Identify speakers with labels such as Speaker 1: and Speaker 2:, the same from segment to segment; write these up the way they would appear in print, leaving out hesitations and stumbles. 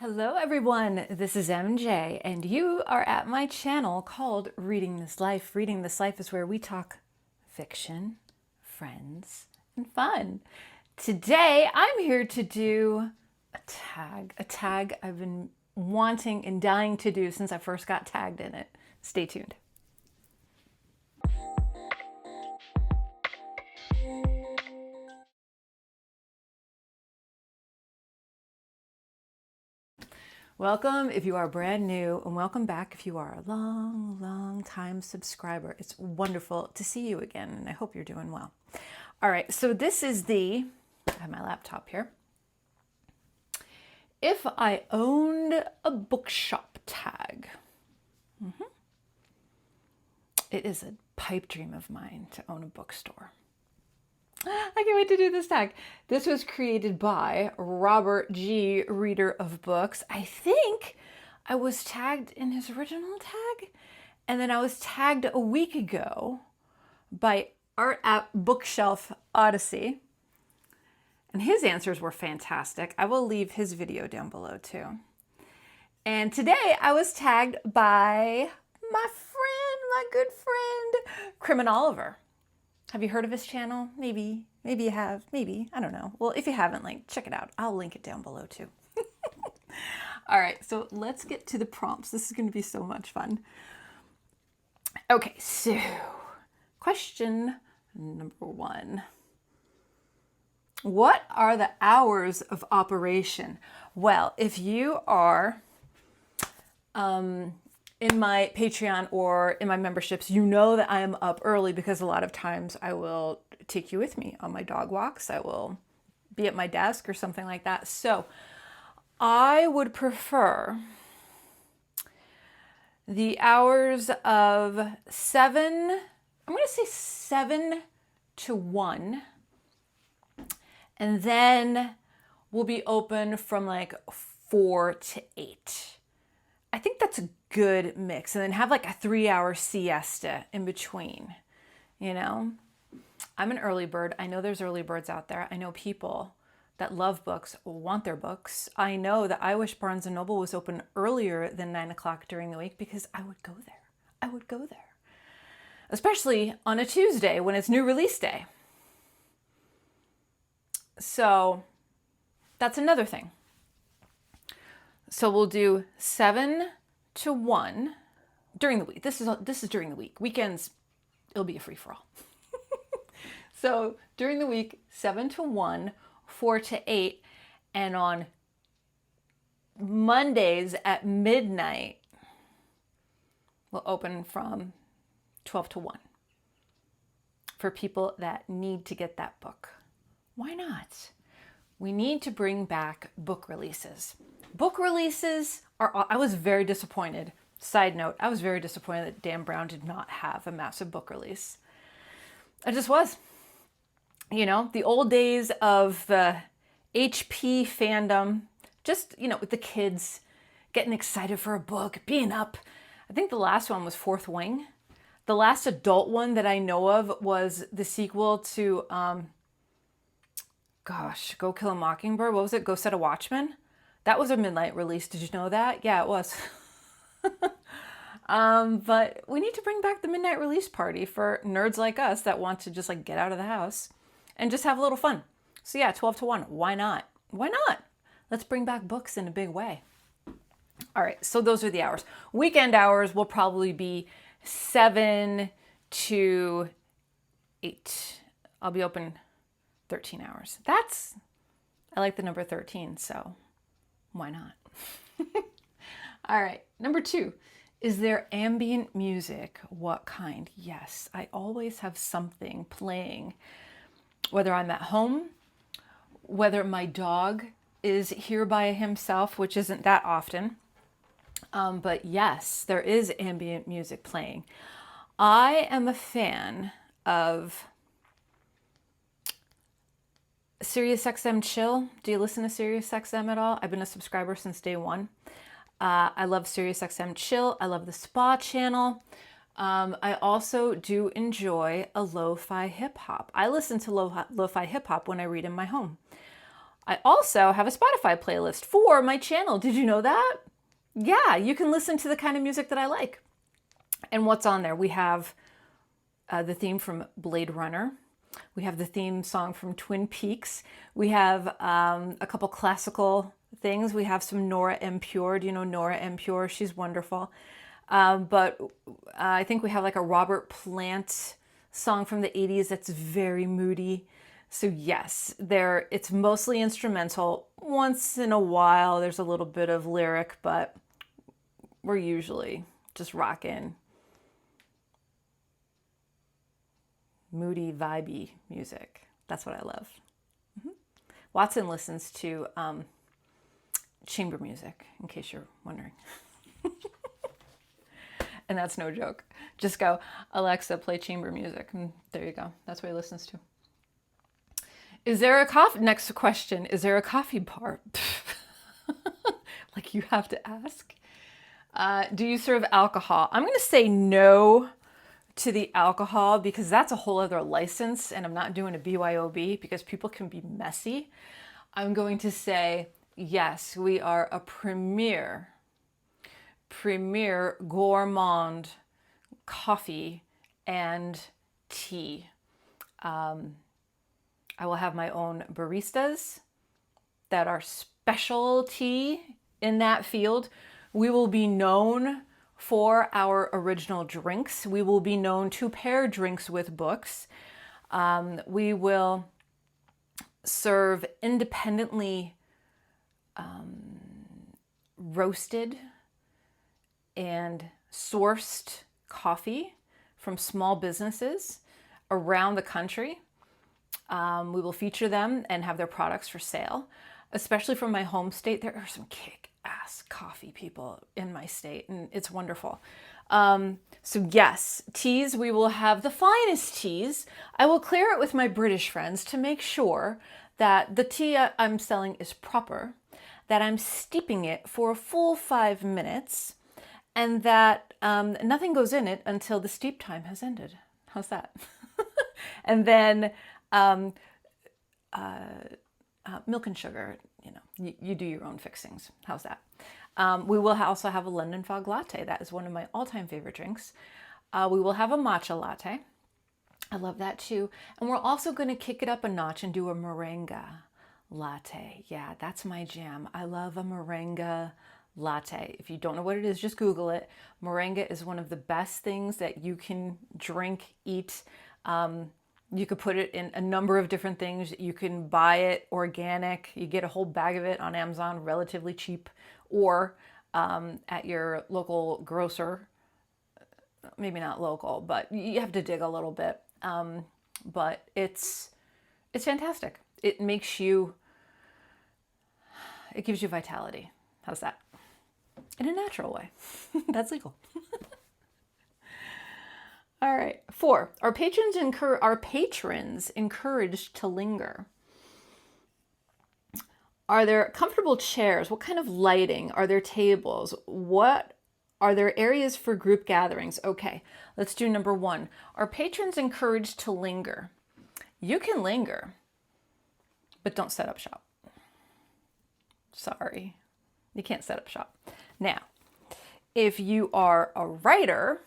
Speaker 1: Hello everyone, this is MJ and you are at my channel called Reading This Life. Reading This Life is where we talk fiction, friends, and fun. Today I'm here to do a tag I've been wanting and dying to do since I first got tagged in it. Stay tuned. Welcome if you are brand new, and welcome back if you are a long time subscriber. It's wonderful to see you again, and I hope you're doing well. All right, so this is I have my laptop here. If I owned a bookshop tag. It is a pipe dream of mine to own a bookstore. I can't wait to do this tag. This was created by Robert G., reader of books. I think I was tagged in his original tag, and then I was tagged a week ago by Art at Bookshelf Odyssey. And his answers were fantastic. I will leave his video down below too. And today I was tagged by my good friend, Crimin Oliver. Have you heard of his channel? Maybe you have, maybe, I don't know. Well, if you haven't, check it out. I'll link it down below too. All right, so let's get to the prompts. This is gonna be so much fun. Okay, so question number 1. What are the hours of operation? Well, if you are in my Patreon or in my memberships, you know that I am up early because a lot of times I will take you with me on my dog walks. I will be at my desk or something like that. So I would prefer the hours of 7, I'm going to say 7 to 1. And then we'll be open from 4 to 8. I think that's a good mix. And then have a 3-hour siesta in between, you know? I'm an early bird. I know there's early birds out there. I know people that love books, want their books. I know that I wish Barnes & Noble was open earlier than 9 o'clock during the week because I would go there. I would go there. Especially on a Tuesday when it's new release day. So that's another thing. So we'll do 7 to 1 during the week. This is during the week. Weekends, it'll be a free-for-all. So during the week, 7 to 1, 4 to 8, and on Mondays at midnight, we'll open from 12 to 1 for people that need to get that book. Why not? We need to bring back book releases. Book releases I was very disappointed. Side note, I was very disappointed that Dan Brown did not have a massive book release. I just was. You know, the old days of the HP fandom, just, with the kids getting excited for a book, being up. I think the last one was Fourth Wing. The last adult one that I know of was the sequel to, Go Kill a Mockingbird. What was it? Go Set a Watchman. That was a midnight release. Did you know that? Yeah, it was. But we need to bring back the midnight release party for nerds like us that want to just get out of the house and just have a little fun. So yeah, 12 to 1. Why not? Why not? Let's bring back books in a big way. All right, so those are the hours. Weekend hours will probably be 7 to 8. I'll be open 13 hours. I like the number 13, so why not? All right, number 2. Is there ambient music? What kind? Yes, I always have something playing, whether I'm at home, whether my dog is here by himself, which isn't that often. But yes, there is ambient music playing. I am a fan of SiriusXM Chill. Do you listen to SiriusXM at all? I've been a subscriber since day 1. I love SiriusXM Chill. I love the Spa channel. I also do enjoy a lo-fi hip hop. I listen to lo-fi hip hop when I read in my home. I also have a Spotify playlist for my channel. Did you know that? Yeah, you can listen to the kind of music that I like. And what's on there? We have the theme from Blade Runner. We have the theme song from Twin Peaks. We have a couple classical things. We have some Nora En Pure. Do you know Nora En Pure? She's wonderful. But I think we have like a Robert Plant song from the 80s that's very moody. So yes, it's mostly instrumental. Once in a while, there's a little bit of lyric, but we're usually just rocking moody, vibey music. That's what I love. Watson listens to chamber music, in case you're wondering. And that's no joke. Just go, Alexa, play chamber music. And there you go. That's what he listens to. Is there a coffee? Next question. Is there a coffee bar? Like you have to ask. Do you serve alcohol? I'm going to say no to the alcohol because that's a whole other license and I'm not doing a BYOB because people can be messy. I'm going to say yes, we are a premier gourmand coffee and tea. I will have my own baristas that are specialty in that field. We will be known for our original drinks. We will be known to pair drinks with books. We will serve independently roasted and sourced coffee from small businesses around the country. We will feature them and have their products for sale, especially from my home state. There are some kick-ass coffee people in my state, and it's wonderful. So yes, teas, we will have the finest teas. I will clear it with my British friends to make sure that the tea I'm selling is proper, that I'm steeping it for a full 5 minutes, and that nothing goes in it until the steep time has ended. How's that? And then milk and sugar, you do your own fixings. How's that? We will also have a London Fog latte. That is one of my all-time favorite drinks. We will have a matcha latte. I love that too. And we're also going to kick it up a notch and do a moringa latte. Yeah, that's my jam. I love a moringa latte. If you don't know what it is, just Google it. Moringa is one of the best things that you can drink, eat. You could put it in a number of different things. You can buy it organic. You get a whole bag of it on Amazon, relatively cheap, or at your local grocer. Maybe not local, but you have to dig a little bit. But it's fantastic. It makes you, it gives you vitality. How's that? In a natural way. That's legal. All right. 4, are patrons encouraged to linger? Are there comfortable chairs? What kind of lighting? Are there tables? What are there areas for group gatherings? Okay, let's do number 1. Are patrons encouraged to linger? You can linger, but don't set up shop. Sorry, you can't set up shop. Now, if you are a writer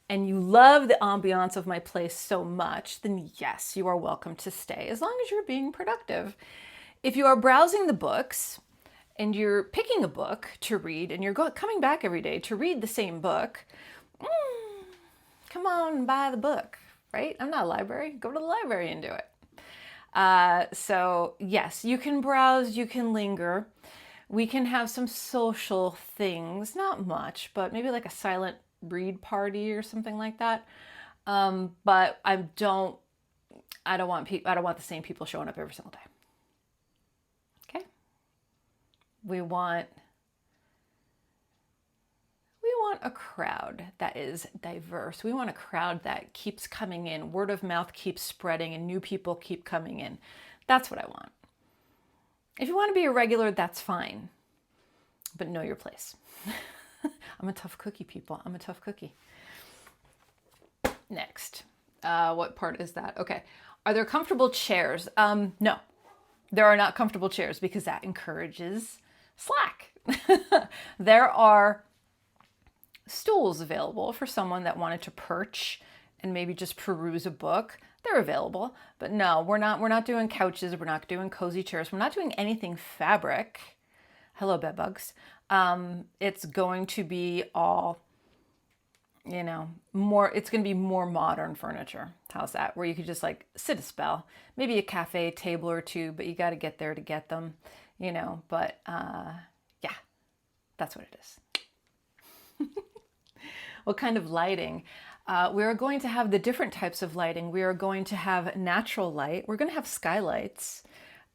Speaker 1: and you love the ambiance of my place so much, then yes, you are welcome to stay as long as you're being productive. If you are browsing the books and you're picking a book to read and you're coming back every day to read the same book, come on and buy the book, right? I'm not a library. Go to the library and do it. So yes, you can browse, you can linger. We can have some social things, not much, but maybe like a silent read party or something like that. But I don't want the same people showing up every single day. Okay? We want a crowd that is diverse. We want a crowd that keeps coming in. Word of mouth keeps spreading and new people keep coming in. That's what I want. If you want to be a regular, that's fine. But know your place. I'm a tough cookie, people. I'm a tough cookie. Next. What part is that? Okay. Are there comfortable chairs? No. There are not comfortable chairs because that encourages slack. There are stools available for someone that wanted to perch and maybe just peruse a book. They're available, but no, we're not doing couches. We're not doing cozy chairs. We're not doing anything fabric. Hello, bed bugs. It's going to be all, it's going to be more modern furniture. How's that? Where you could just like sit a spell, maybe a cafe table or two, but you got to get there to get them, but yeah, that's what it is. What kind of lighting? We are going to have the different types of lighting. We are going to have natural light. We're going to have skylights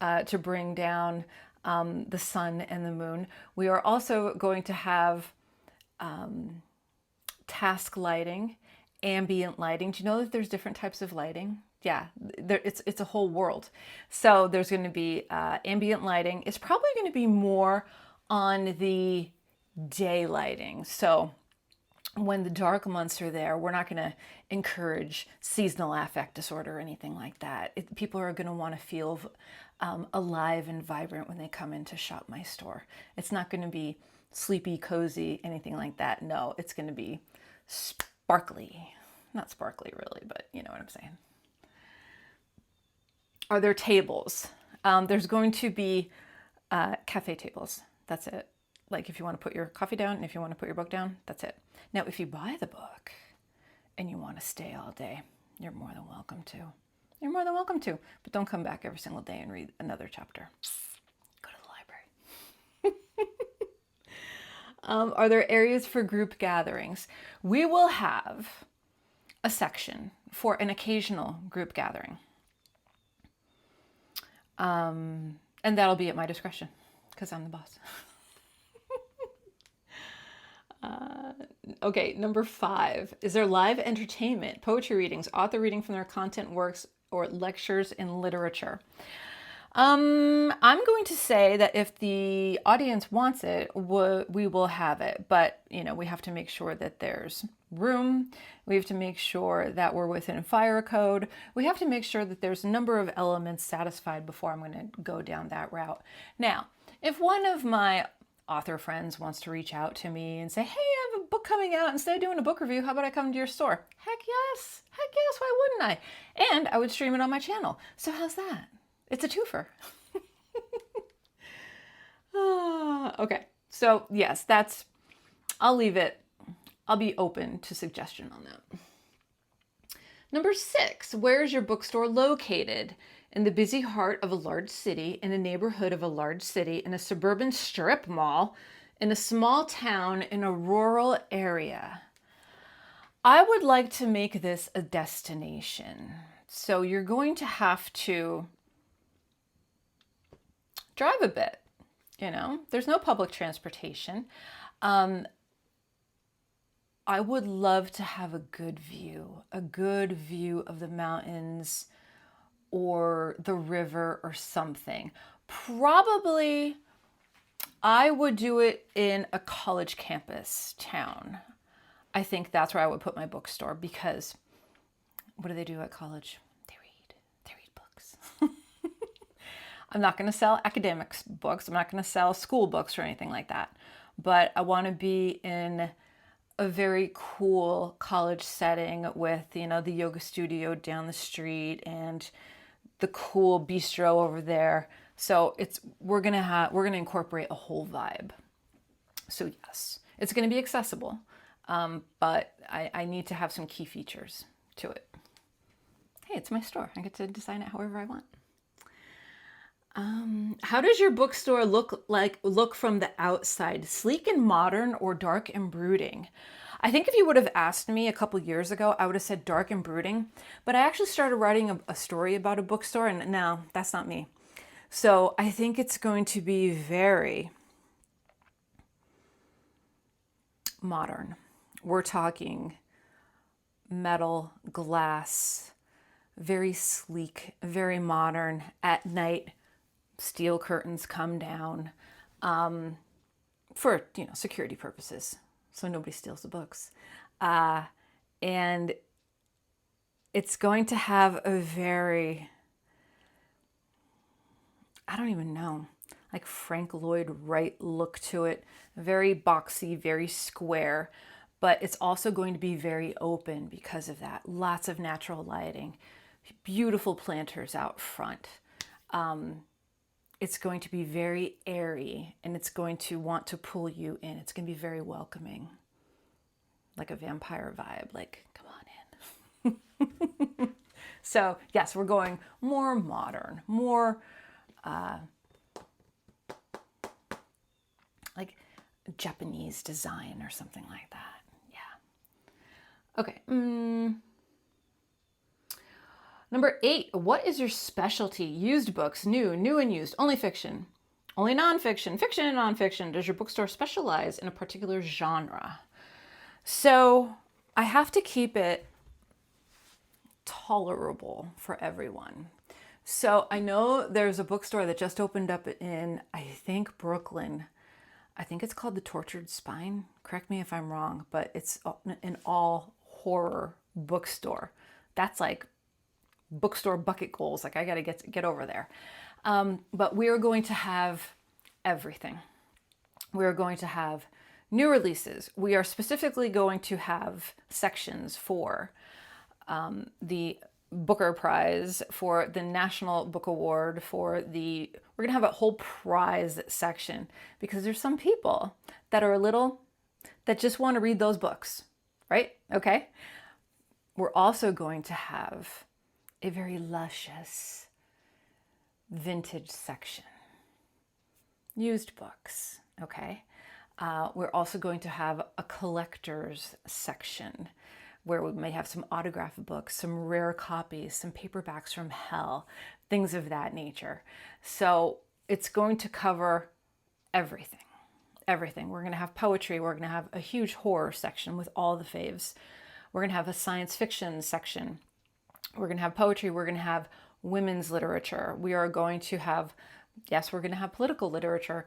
Speaker 1: to bring down the sun and the moon. We are also going to have task lighting, ambient lighting. Do you know that there's different types of lighting? Yeah, it's a whole world. So there's going to be ambient lighting. It's probably going to be more on the day lighting. So when the dark months are there, we're not going to encourage seasonal affect disorder or anything like that. People are going to want to feel alive and vibrant when they come in to shop my store. It's not going to be sleepy, cozy, anything like that. No, it's going to be sparkly. Not sparkly really, but you know what I'm saying. Are there tables? There's going to be cafe tables. That's it. Like if you want to put your coffee down and if you want to put your book down, that's it. Now, if you buy the book and you want to stay all day, you're more than welcome to. You're more than welcome to, but don't come back every single day and read another chapter. Go to the library. Are there areas for group gatherings? We will have a section for an occasional group gathering. And that'll be at my discretion because I'm the boss. Okay, number 5. Is there live entertainment, poetry readings, author reading from their content works, or lectures in literature? I'm going to say that if the audience wants it, we will have it. But, we have to make sure that there's room. We have to make sure that we're within fire code. We have to make sure that there's a number of elements satisfied before I'm going to go down that route. Now, if one of my author friends wants to reach out to me and say, hey, I have a book coming out. Instead of doing a book review, how about I come to your store? Heck yes. Why wouldn't I? And I would stream it on my channel. So how's that? It's a twofer. Okay. So yes, I'll leave it. I'll be open to suggestion on that. Number 6, where is your bookstore located? In the busy heart of a large city, in a neighborhood of a large city, in a suburban strip mall, in a small town, in a rural area. I would like to make this a destination. So you're going to have to drive a bit, There's no public transportation. I would love to have a good view of the mountains, or the river or something. Probably I would do it in a college campus town. I think that's where I would put my bookstore because what do they do at college? They read books. I'm not going to sell academics books. I'm not going to sell school books or anything like that. But I want to be in a very cool college setting with, the yoga studio down the street and the cool bistro over there. So we're gonna incorporate a whole vibe. So yes, it's gonna be accessible, but I need to have some key features to it. Hey, it's my store. I get to design it however I want. How does your bookstore look from the outside? Sleek and modern or dark and brooding? I think if you would have asked me a couple years ago, I would have said dark and brooding, but I actually started writing a story about a bookstore, and no, that's not me. So I think it's going to be very modern. We're talking metal, glass, very sleek, very modern. At night, steel curtains come down for security purposes, so nobody steals the books. And it's going to have a very I don't even know, like Frank Lloyd Wright look to it. Very boxy, very square, but it's also going to be very open because of that. Lots of natural lighting, beautiful planters out front. It's going to be very airy, and it's going to want to pull you in. It's going to be very welcoming, like a vampire vibe, like, come on in. So yes, we're going more modern, more like Japanese design or something like that. Yeah. Okay. Number 8, what is your specialty? Used books, new and used, only fiction, only nonfiction, fiction and nonfiction. Does your bookstore specialize in a particular genre? So I have to keep it tolerable for everyone. So I know there's a bookstore that just opened up in, I think, Brooklyn. I think it's called The Tortured Spine. Correct me if I'm wrong, but it's an all horror bookstore. That's like bookstore bucket goals. Like, I got to get over there. But we are going to have everything. We are going to have new releases. We are specifically going to have sections for the Booker Prize, for the National Book Award, we're going to have a whole prize section, because there's some people that just want to read those books, right? Okay. We're also going to have a very luscious vintage section, used books. Okay. We're also going to have a collector's section, where we may have some autographed books, some rare copies, some paperbacks from hell, things of that nature. So it's going to cover everything, everything. We're going to have poetry. We're going to have a huge horror section with all the faves. We're going to have a science fiction section. We're going to have poetry. We're going to have women's literature. We are going to have, yes, we're going to have political literature.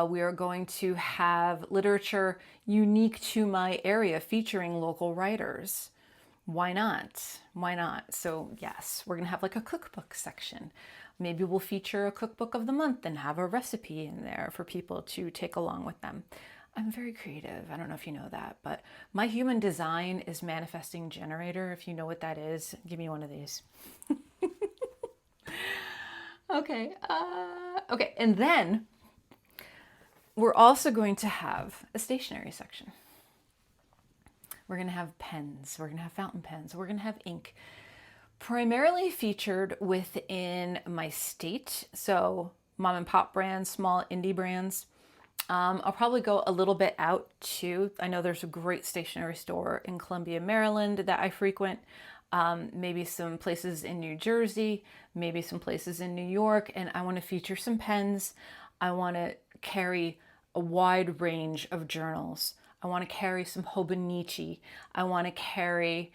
Speaker 1: We are going to have literature unique to my area, featuring local writers. Why not? Why not? So yes, we're going to have like a cookbook section. Maybe we'll feature a cookbook of the month and have a recipe in there for people to take along with them. I'm very creative. I don't know if you know that, but my human design is manifesting generator. If you know what that is, give me one of these. Okay. Okay. And then we're also going to have a stationery section. We're going to have pens. We're going to have fountain pens. We're going to have ink, primarily featured within my state. So mom and pop brands, small indie brands. I'll probably go a little bit out too. I know there's a great stationery store in Columbia, Maryland that I frequent. Maybe some places in New Jersey, maybe some places in New York, and I want to feature some pens. I want to carry a wide range of journals. I want to carry some Hobonichi. I want to carry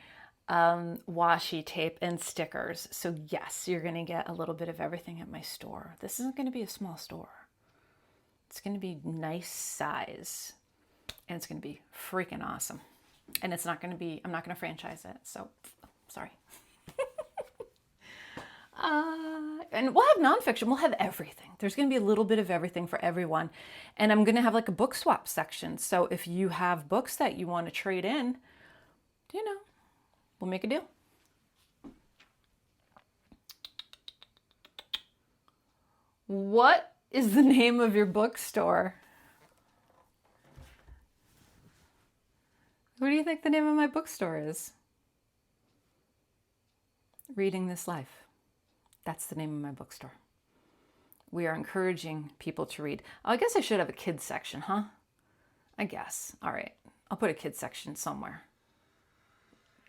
Speaker 1: washi tape and stickers. So yes, you're going to get a little bit of everything at my store. This isn't going to be a small store. It's going to be nice size, and it's going to be freaking awesome. And it's not going to be, I'm not going to franchise it. So sorry. And we'll have nonfiction. We'll have everything. There's going to be a little bit of everything for everyone. And I'm going to have like a book swap section. So if you have books that you want to trade in, we'll make a deal. What is the name of your bookstore? What do you think the name of my bookstore is? Reading This Life. That's the name of my bookstore. We are encouraging people to read. Oh, I guess I should have a kids section, huh? I guess. All right. I'll put a kids section somewhere.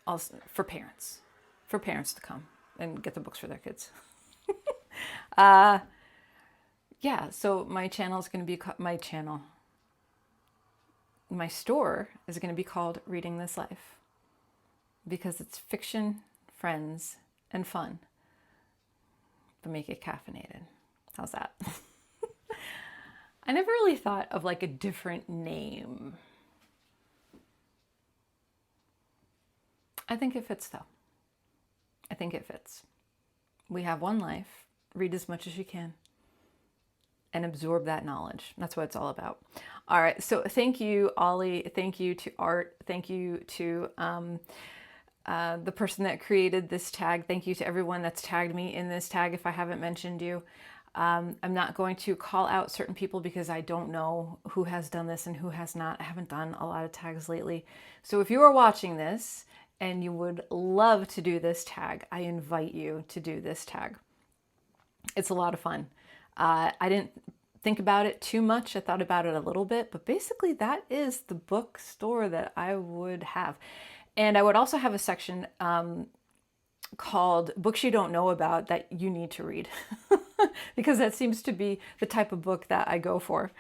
Speaker 1: Also, for parents to come and get the books for their kids. Yeah, so my channel is going to be my store is going to be called Reading This Life, because it's fiction, friends, and fun, but make it caffeinated. How's that? I never really thought of like a different name. I think it fits though. I think it fits. We have one life. Read as much as you can. and absorb that knowledge. That's what it's all about. All right, so thank you, Ollie. Thank you to Art. Thank you to the person that created this tag. Thank you to everyone that's tagged me in this tag if I haven't mentioned you. I'm not going to call out certain people because I don't know who has done this and who has not. I haven't done a lot of tags lately. So if you are watching this and you would love to do this tag, I invite you to do this tag. It's a lot of fun. I didn't think about it too much. I thought about it a little bit, but basically that is the bookstore that I would have. And I would also have a section called Books You Don't Know About That You Need to Read, because that seems to be the type of book that I go for.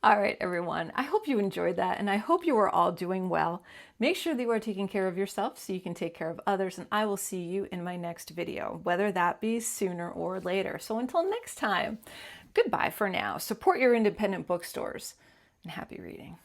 Speaker 1: All right, everyone, I hope you enjoyed that, and I hope you are all doing well. Make sure that you are taking care of yourself so you can take care of others, and I will see you in my next video, whether that be sooner or later. So until next time, goodbye for now. Support your independent bookstores, and happy reading.